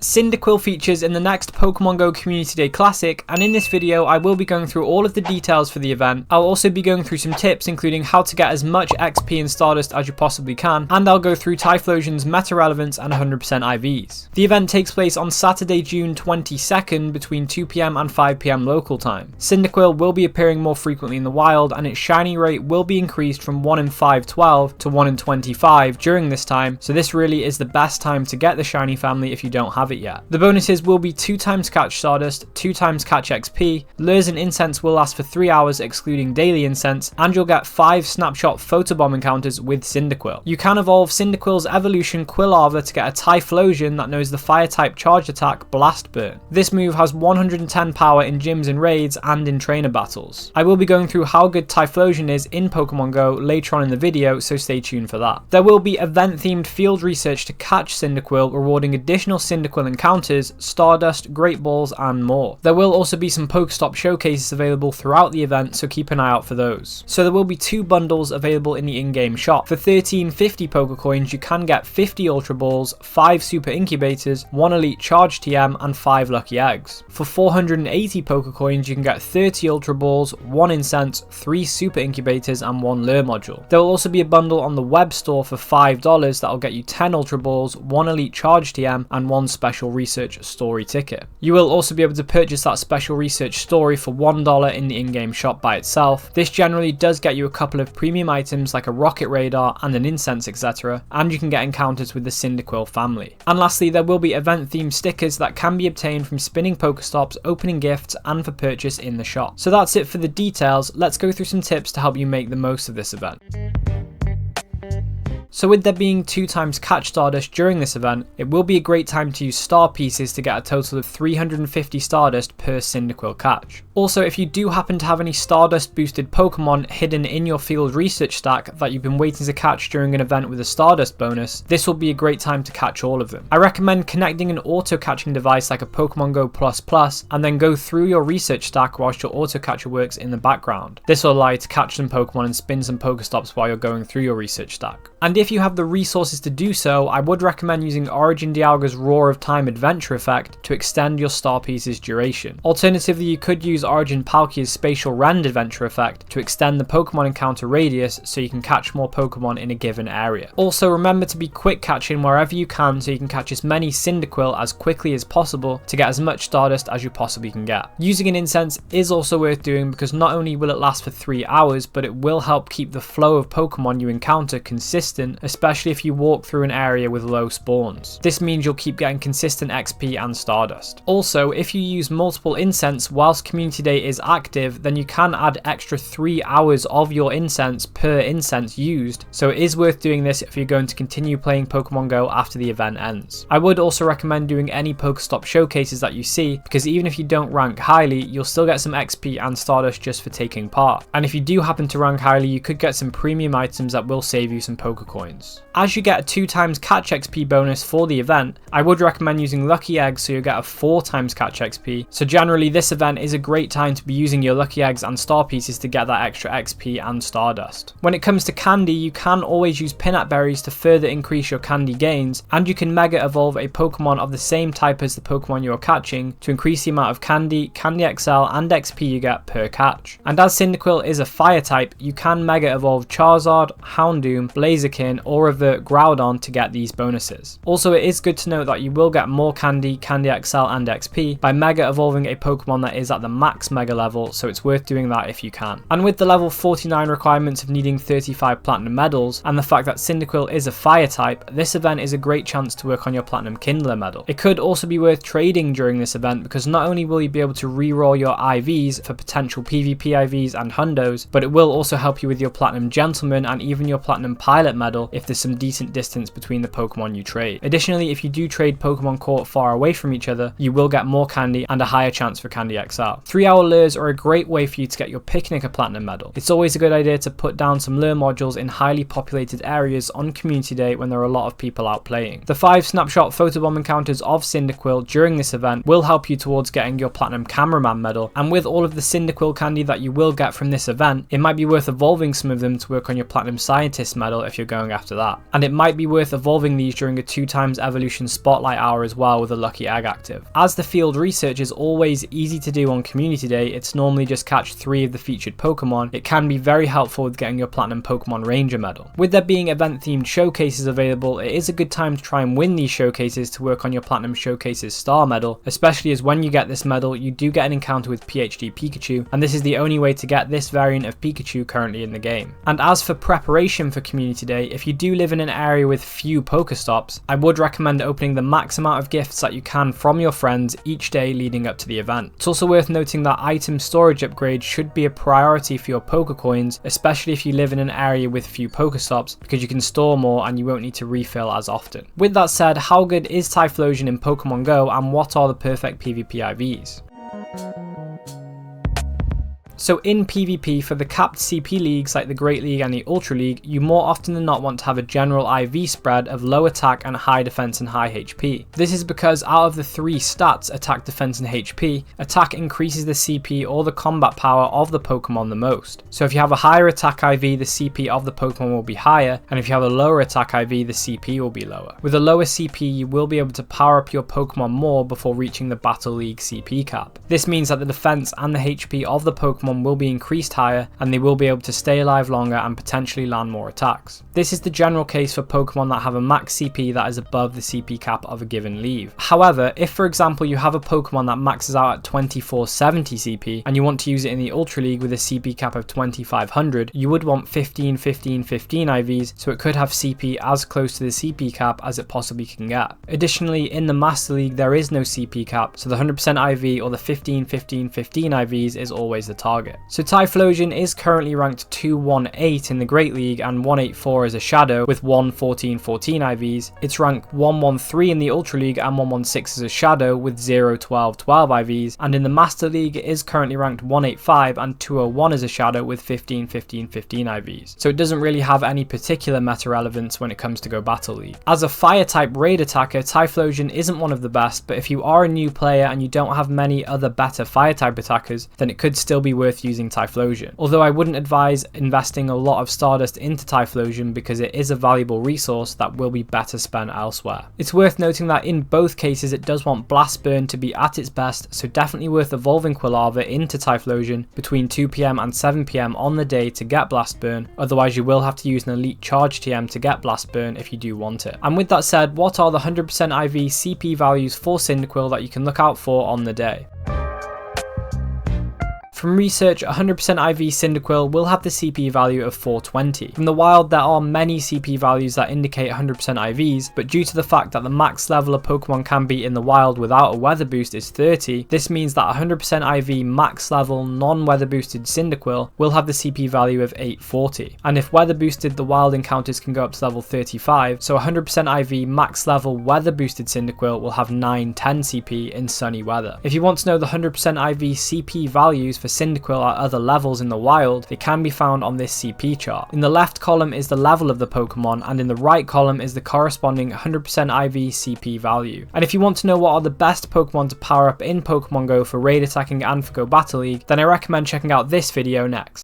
Cyndaquil features in the next Pokemon Go Community Day Classic, and in this video I will be going through all of the details for the event. I'll also be going through some tips including how to get as much XP and Stardust as you possibly can, and I'll go through Typhlosian's meta relevance and 100% IVs. The event takes place on Saturday, June 22nd between 2 PM and 5 PM local time. Cyndaquil will be appearing more frequently in the wild, and its shiny rate will be increased from 1 in 512 to 1 in 25 during this time, so this really is the best time to get the shiny family if you don't have it yet. The bonuses will be 2 times catch Stardust, 2 times catch XP, lures and incense will last for 3 hours excluding daily incense, and you'll get 5 snapshot photobomb encounters with Cyndaquil. You can evolve Cyndaquil's evolution Quilava to get a Typhlosion that knows the fire type charge attack Blast Burn. This move has 110 power in gyms and raids and in trainer battles. I will be going through how good Typhlosion is in Pokemon Go later on in the video, so stay tuned for that. There will be event themed field research to catch Cyndaquil, rewarding additional Cyndaquil encounters, Stardust, Great Balls and more. There will also be some Pokestop showcases available throughout the event, so keep an eye out for those. So there will be 2 bundles available in the in-game shop. For 1350 Pokecoins you can get 50 Ultra Balls, 5 Super Incubators, 1 Elite Charge TM and 5 Lucky Eggs. For 480 Pokecoins you can get 30 Ultra Balls, 1 Incense, 3 Super Incubators and 1 Lure Module. There will also be a bundle on the web store for $5 that will get you 10 Ultra Balls, 1 Elite Charge TM and 1 Special Research Story ticket. You will also be able to purchase that Special Research Story for $1 in the in-game shop by itself. This generally does get you a couple of premium items like a Rocket Radar and an Incense, etc., and you can get encounters with the Cyndaquil family. And lastly, there will be event themed stickers that can be obtained from spinning Pokestops, opening gifts and for purchase in the shop. So that's it for the details. Let's go through some tips to help you make the most of this event. So with there being 2 times catch Stardust during this event, it will be a great time to use star pieces to get a total of 350 Stardust per Cyndaquil catch. Also, if you do happen to have any Stardust boosted Pokemon hidden in your field research stack that you've been waiting to catch during an event with a Stardust bonus, this will be a great time to catch all of them. I recommend connecting an auto catching device like a Pokemon Go Plus and then go through your research stack whilst your auto catcher works in the background. This will allow you to catch some Pokemon and spin some Pokestops while you're going through your research stack. And if you have the resources to do so, I would recommend using Origin Dialga's Roar of Time Adventure effect to extend your star piece's duration. Alternatively, you could use Origin Palkia's Spatial Rend Adventure effect to extend the Pokemon encounter radius so you can catch more Pokemon in a given area. Also, remember to be quick catching wherever you can so you can catch as many Cyndaquil as quickly as possible to get as much Stardust as you possibly can get. Using an Incense is also worth doing because not only will it last for 3 hours, but it will help keep the flow of Pokemon you encounter consistent, especially if you walk through an area with low spawns. This means you'll keep getting consistent XP and Stardust. Also, if you use multiple Incense whilst Community Day is active, then you can add extra 3 hours of your Incense per Incense used, so it is worth doing this if you're going to continue playing Pokemon Go after the event ends. I would also recommend doing any Pokestop showcases that you see, because even if you don't rank highly, you'll still get some XP and Stardust just for taking part. And if you do happen to rank highly, you could get some premium items that will save you some Pokecoins. As you get a 2 times catch XP bonus for the event, I would recommend using Lucky Eggs so you'll get a 4 times catch XP. So generally this event is a great time to be using your Lucky Eggs and star pieces to get that extra XP and Stardust. When it comes to candy, you can always use Peanut Berries to further increase your candy gains, and you can Mega Evolve a Pokemon of the same type as the Pokemon you're catching to increase the amount of Candy, Candy XL and XP you get per catch. And as Cyndaquil is a fire type, you can Mega Evolve Charizard, Houndoom, Blaziken or revert Groudon to get these bonuses. Also, it is good to note that you will get more Candy, Candy XL and XP by Mega Evolving a Pokemon that is at the max Mega level, so it's worth doing that if you can. And with the level 49 requirements of needing 35 Platinum Medals, and the fact that Cyndaquil is a fire type, this event is a great chance to work on your Platinum Kindler medal. It could also be worth trading during this event because not only will you be able to reroll your IVs for potential PvP IVs and Hundos, but it will also help you with your Platinum Gentleman and even your Platinum Pilot medal if there's some decent distance between the Pokemon you trade. Additionally, if you do trade Pokemon caught far away from each other, you will get more Candy and a higher chance for Candy XL. 3-hour lures are a great way for you to get your Picnic a Platinum medal. It's always a good idea to put down some lure modules in highly populated areas on Community Day when there are a lot of people out playing. The 5 snapshot photobomb encounters of Cyndaquil during this event will help you towards getting your Platinum Cameraman medal, and with all of the Cyndaquil candy that you will get from this event, it might be worth evolving some of them to work on your Platinum Scientist medal if you're going long after that. And it might be worth evolving these during a 2x evolution spotlight hour as well with a lucky egg active. As the field research is always easy to do on community day, it's normally just catch 3 of the featured Pokemon, it can be very helpful with getting your Platinum Pokemon Ranger medal. With there being event themed showcases available, it is a good time to try and win these showcases to work on your Platinum Showcases star medal, especially as when you get this medal you do get an encounter with PhD Pikachu, and this is the only way to get this variant of Pikachu currently in the game. And as for preparation for community day, if you do live in an area with few Pokestops, I would recommend opening the max amount of gifts that you can from your friends each day leading up to the event. It's also worth noting that item storage upgrades should be a priority for your Pokecoins, especially if you live in an area with few Pokestops, because you can store more and you won't need to refill as often. With that said, how good is Typhlosion in Pokemon Go, and what are the perfect PvP IVs? So in PvP, for the capped CP leagues like the Great League and the Ultra League, you more often than not want to have a general IV spread of low attack and high defense and high HP. This is because out of the 3 stats, attack, defense and HP, attack increases the CP or the combat power of the Pokemon the most. So if you have a higher attack IV, the CP of the Pokemon will be higher, and if you have a lower attack IV, the CP will be lower. With a lower CP, you will be able to power up your Pokemon more before reaching the Battle League CP cap. This means that the defense and the HP of the Pokemon will be increased higher, and they will be able to stay alive longer and potentially land more attacks. This is the general case for Pokemon that have a max CP that is above the CP cap of a given league. However, if for example you have a Pokemon that maxes out at 2470 CP and you want to use it in the Ultra League with a CP cap of 2500, you would want 15, 15, 15 IVs, so it could have CP as close to the CP cap as it possibly can get. Additionally, in the Master League there is no CP cap, so the 100% IV or the 15, 15, 15 IVs is always the target. So Typhlosion is currently ranked 218 in the Great League and 184 as a Shadow with 114, 14 IVs. It's ranked 113 in the Ultra League and 116 as a Shadow with 0, 12, 12 IVs, and in the Master League it is currently ranked 185 and 201 as a Shadow with 15, 15, 15 IVs. So it doesn't really have any particular meta relevance when it comes to Go Battle League. As a Fire type raid attacker, Typhlosion isn't one of the best, but if you are a new player and you don't have many other better Fire type attackers, then it could still be worth using Typhlosion. Although I wouldn't advise investing a lot of Stardust into Typhlosion because it is a valuable resource that will be better spent elsewhere. It's worth noting that in both cases it does want Blast Burn to be at its best, so definitely worth evolving Quilava into Typhlosion between 2 PM and 7 PM on the day to get Blast Burn, otherwise you will have to use an Elite Charge TM to get Blast Burn if you do want it. And with that said, what are the 100% IV CP values for Cyndaquil that you can look out for on the day? From research, 100% IV Cyndaquil will have the CP value of 420. From the wild, there are many CP values that indicate 100% IVs, but due to the fact that the max level a Pokemon can be in the wild without a weather boost is 30, this means that 100% IV max level non-weather boosted Cyndaquil will have the CP value of 840. And if weather boosted, the wild encounters can go up to level 35, so 100% IV max level weather boosted Cyndaquil will have 910 CP in sunny weather. If you want to know the 100% IV CP values for Cyndaquil at other levels in the wild, they can be found on this CP chart. In the left column is the level of the Pokemon, and in the right column is the corresponding 100% IV CP value. And if you want to know what are the best Pokemon to power up in Pokemon Go for raid attacking and for Go Battle League, then I recommend checking out this video next.